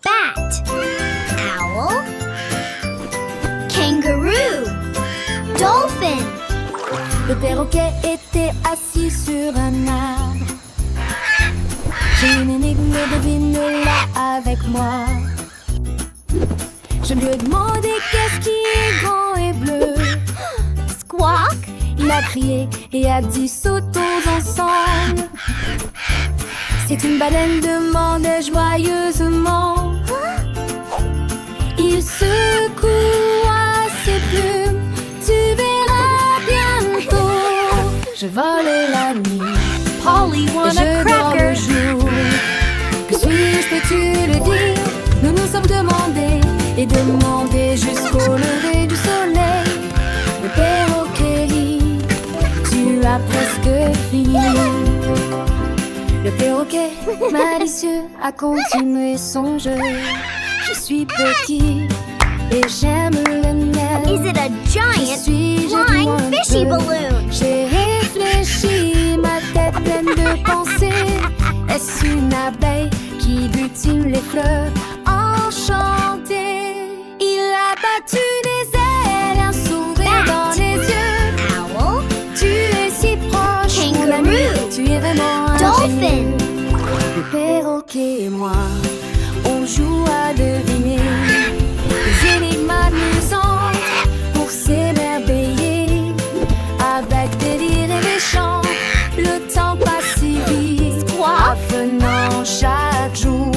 Bat, owl, kangaroo, dolphin. Le perroquet était assis sur un arbre. J'ai une énigme, devine-la avec moi. Je lui ai demandé qu'est-ce qui est grand et bleu. Squawk, Il a crié et a dit sautons ensemble. C'est une baleine, demandai-je joyeusement. Il secoua ses plumes, tu verras bientôt. Je vole la nuit, Polly et want a je dors le cracker. jour. Que suis-je, peux-tu le dire? Nous nous sommes demandés et demandés jusqu'au lever du soleil. Le perroquet rit, tu as presque fini. Le perroquet malicieux a continué son jeu. Je suis petit et j'aime le miel. Is it a giant flying fishy balloon? J'ai réfléchi, ma tête pleine de pensées. Est-ce une abeille qui butine les fleurs enchantées? Il a battu des ailes, un sourire dans les yeux. Owl, Tu es si proche, mon ami, Kangaroo, tu es vraiment un dolphin. génie. Le perroquet et moi, on joue à deviner des énigmes amusantes pour s'émerveiller. Avec délire et méchant, le temps passe si vite. Apprenant chaque jour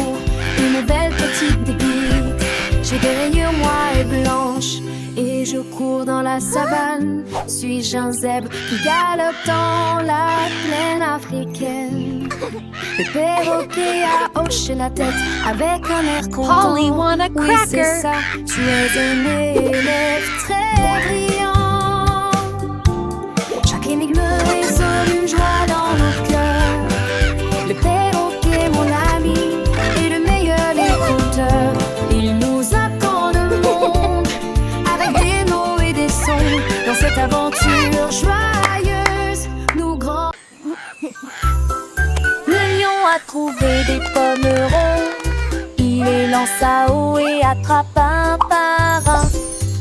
une nouvelle petite pépite. J'ai des rayures noires et blanches et je cours dans la savane. Suis-je un zèbre qui galope dans la plaine africaine? Le perroquet a hoché la tête avec un air content. Polly want a Oui, c'est cracker. ça, tu es un élève très brillant. Chaque énigme résonne une joie dans nos cœurs. Le perroquet, mon ami, est le meilleur écouteur. Il nous apprend le monde avec des mots et des sons. Dans cette aventure joyeuse, nous grands. Le lion a trouvé des pommes rondes. Il les lança haut et attrapa un par un.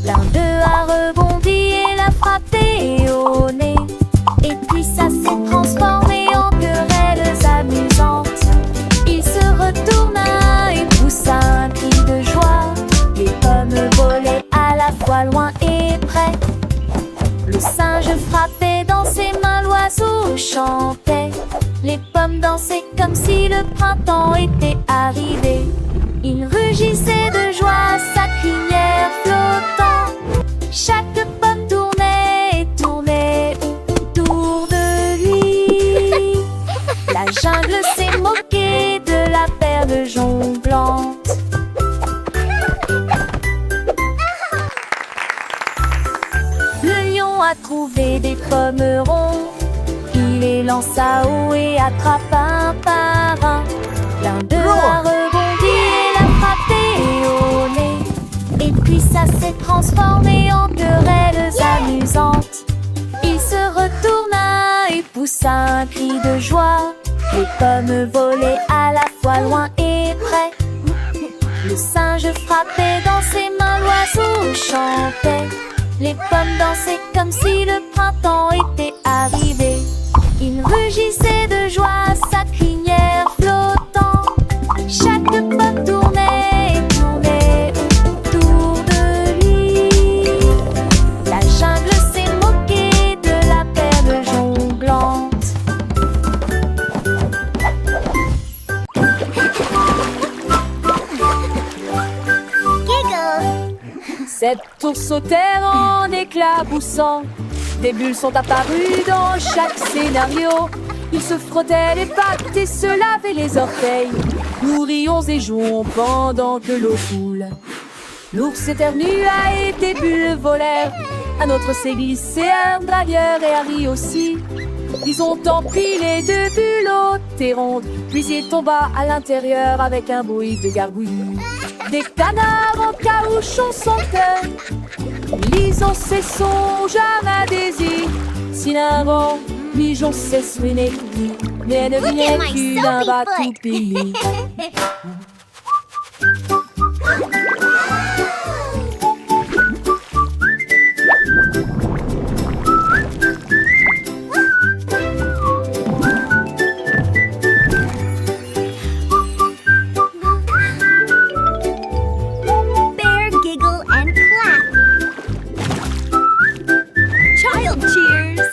L'un d'eux a rebondi et l'a frappé au nez. Et puis ça s'est transformé en querelles amusantes. Il se retourna et poussa un cri de joie. Les pommes volaient à la fois loin et près. Le singe frappait dans ses mains, l'oiseau chantait. Les pommes dansaient comme si le printemps était arrivé. Il rugissait de joie, sa crinière flottant. Chaque pomme tournait et tournait autour de lui. La jungle s'est moquée de la perle jonglante. Le lion a trouvé des pommes rondes. Il les lança haut et attrapa un par un. L'un d'eux a rebondi et l'a frappé au nez. Et puis ça s'est transformé en querelles amusantes. Il se retourna et poussa un cri de joie. Les pommes volaient à la fois loin et près. Le singe frappait dans ses mains, l'oiseau chantait. Les pommes dansaient comme si le printemps était arrivé. Il rugissait de joie, sa crinière flottant. Chaque pomme tournait et tournait autour de lui. La jungle s'est moquée de la perle jonglante. Giggle, Cette ours sautait en éclaboussant. Des bulles sont apparues dans chaque scénario. Ils se frottaient les pattes et se lavaient les orteils. Nous rions et jouons pendant que l'eau coule. L'ours éternua et des bulles volèrent. Un autre s'est glissé, un dragueur et Harry aussi. Ils ont empilé deux bulles hautes et rondes. Puis il tomba à l'intérieur avec un bruit de gargouillis. Des canards en caoutchouc sautaient, lisant ses songes à ma désir. Si l'un vent Pigeon cesse n'est plus, mais ne Look vient at my plus d'un soapy bateau foot. béni. Bear giggle and clap. Child cheers.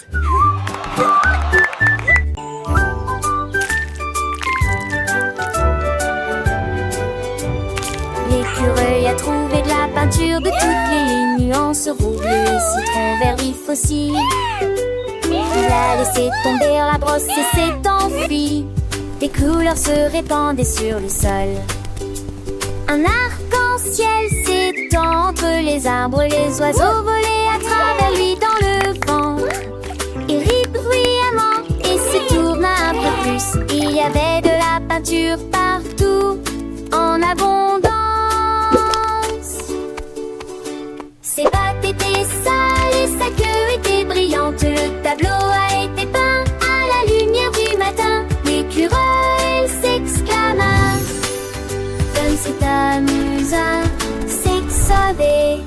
L'écureuil a trouvé de la peinture de toutes les nuances, rouge, bleu, citron, vert vif aussi. Il a laissé tomber la brosse et s'est enfui. Des couleurs se répandaient sur le sol. Un arc-en-ciel s'étend entre les arbres, les oiseaux volaient à travers lui dans le vent. Il rit bruyamment et se tourna un peu plus. Il y avait de la peinture partout, en abondance. Ses pattes étaient sales et sa queue était brillante. Le tableau a été peint à la lumière du matin. L'écureuil s'exclama. Comme c'est amusant, c'est que sauver.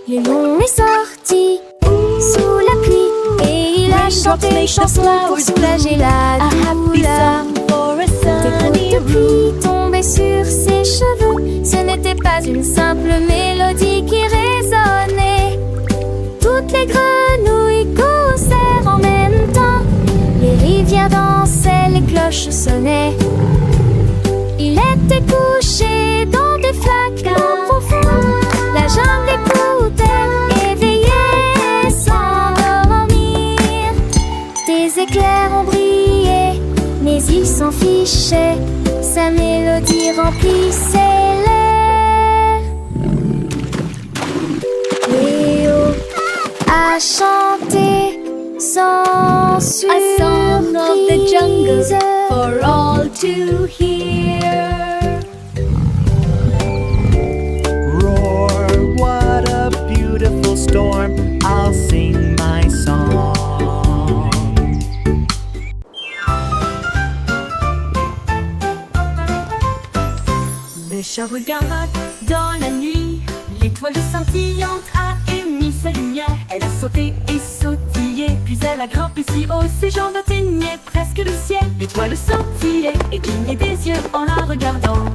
Le lion est sorti sous la pluie et il a chanté une chanson pour soulager la douleur. Des gouttes de pluie tombaient sur ses cheveux. Ce n'était pas une simple mélodie qui résonnait. Toutes les grenouilles causèrent en même temps. Les rivières dansaient, les cloches sonnaient. Il était couché dans des flaques profondes. La jungle écoutait, éveillée sans dormir. Des éclairs ont brillé, mais il s'en fichait. Sa mélodie remplissait l'air. Léo a chanté sans surprise. A song of the jungle for all to hear. Roar, what a beautiful storm. I'll sing my song. Le chat regarde dans la nuit. L'étoile scintillante a émis sa lumière. Elle a sauté et sautillé, puis elle a grimpé si haut, ses jambes atteignaient presque le ciel. L'étoile scintillait et clignait des yeux en la regardant.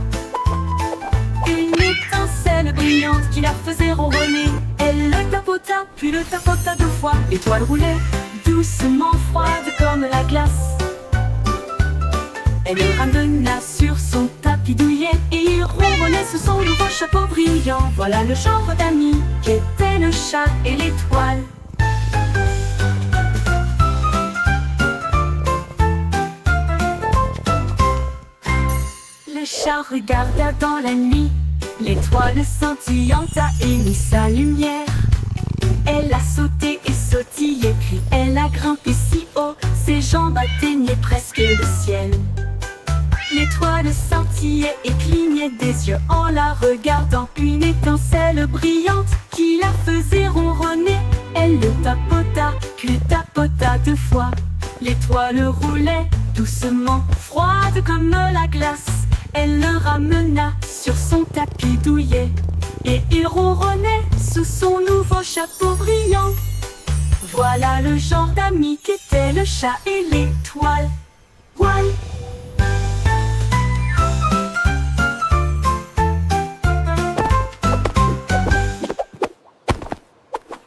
Une étincelle brillante qui la faisait ronronner. Elle le tapota, puis le tapota deux fois. L'étoile roulait doucement, froide comme la glace. Elle le ramena sur son tapis douillet et il ronronnait sous son nouveau chapeau brillant. Voilà le genre d'amis qu'étaient le chat et l'étoile. Le chat regarda dans la nuit. L'étoile scintillante a émis sa lumière. Elle a sauté et sautillé, puis elle a grimpé si haut, ses jambes atteignaient presque le ciel. L'étoile scintillait et clignait des yeux en la regardant. Une étincelle brillante qui la faisait ronronner. Elle le tapota, puis tapota deux fois. L'étoile roulait doucement, froide comme la glace. Elle le ramena sur son tapis douillet et il ronronnait sous son nouveau chapeau brillant. Voilà le genre d'amis qu'étaient le chat et l'étoile. One.